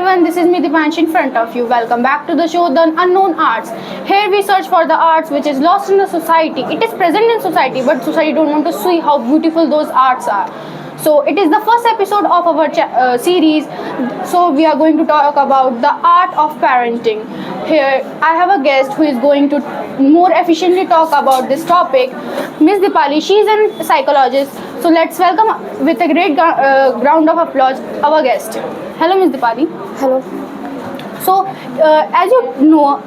everyone, this is me Dipanshi in front of you. Welcome back to the show The Unknown Arts. Here we search for the arts which is lost in the society. It is present in society but society don't want to see how beautiful those arts are. So it is the first episode of our series. So we are going to talk about the art of parenting. Here I have a guest who is going to more efficiently talk about this topic. Miss Dipali, she is a psychologist. So let's welcome with a great round of applause our guest. Hello Miss Dipali. Hello. So, as you know,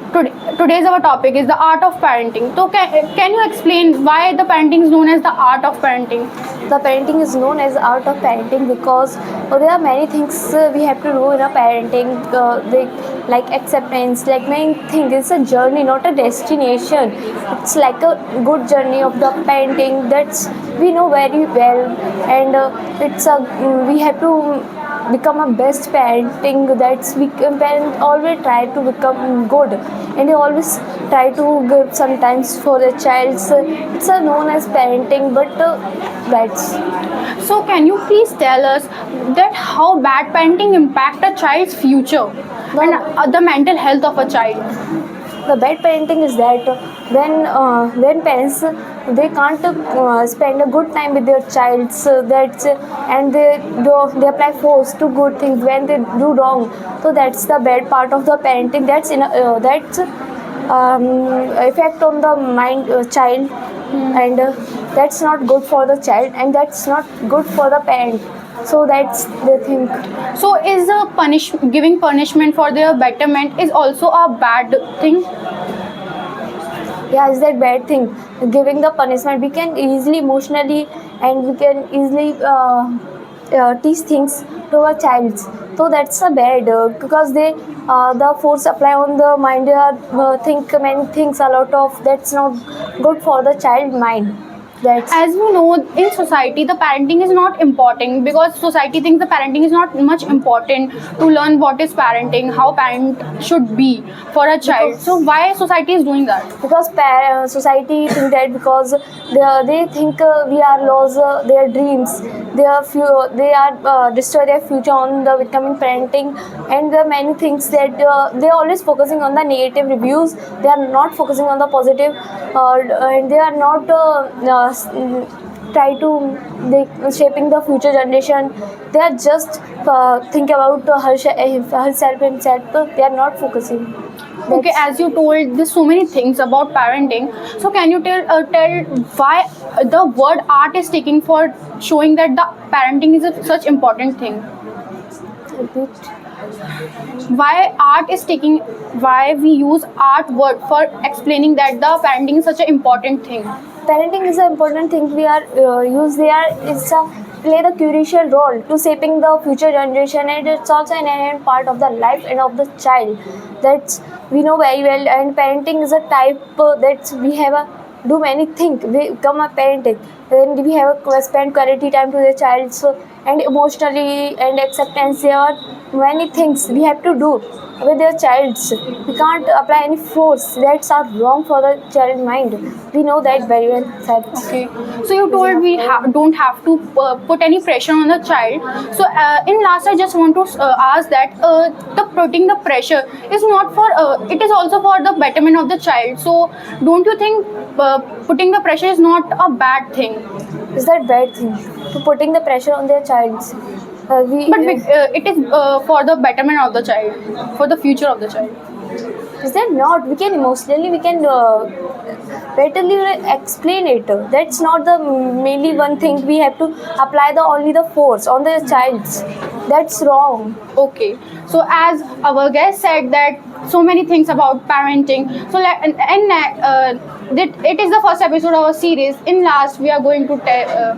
today's our topic is the art of parenting. So, can you explain why the parenting is known as the art of parenting? The parenting is known as art of parenting because there are many things we have to do in a parenting, like acceptance, like many things. It's a journey, not a destination. It's like a good journey of the parenting. That's we know very well, and we have to become a best parenting. That's we parent always try to become good, and they always try to give sometimes for the child. So it's known as parenting, but that's. So, can you please tell us that how bad parenting impact a child's future and the mental health of a child? The bad parenting is that when parents they can't spend a good time with their child, so that's and they apply force to good things when they do wrong. So that's the bad part of the parenting. That's effect on the mind child, and that's not good for the child, and that's not good for the parent. So that's the thing. So, is giving punishment for their betterment is also a bad thing? Yeah, is that bad thing? Giving the punishment, we can easily emotionally and we can easily teach things to our child. So that's a bad because they the force apply on the mind. They think many things a lot of. That's not good for the child mind. That's As we know, in society the parenting is not important because society thinks the parenting is not much important to learn what is parenting, how parent should be for a child. So why society is doing that? because society think that because they think we are lose their dreams, they are destroy their future on the becoming parenting, and there are many things that they are always focusing on the negative reviews. They are not focusing on the positive, and they are not try to shaping the future generation. They are just think about herself himself. So they are not focusing. Okay, as you told there's so many things about parenting, so can you tell why the word art is taking for showing that the parenting is such important thing? Why we use art word for explaining that the parenting is such an important thing? Parenting is an important thing. We are use there is a play the crucial role to shaping the future generation, and it's also an inherent part of the life and of the child. That's we know very well. And parenting is a type that we have a do many things. We become a parenting when we have a spend quality time to the child. So and emotionally and acceptance, there are many things we have to do with their child. We can't apply any force. That's are wrong for the child mind. We know that very well. That's Okay, so you told we don't have to put any pressure on the child. So in last I just want to ask that the putting the pressure is not for it is also for the betterment of the child. So don't you think putting the pressure is not a bad thing? is that bad thing to putting the pressure on their child? It is for the betterment of the child, for the future of the child. Is that not? We can emotionally, we can readily explain it. That's not the mainly one thing. We have to apply the only the force on the child. That's wrong. Okay, so as our guest said that so many things about parenting. So it is the first episode of our series. In last, we are going to tell.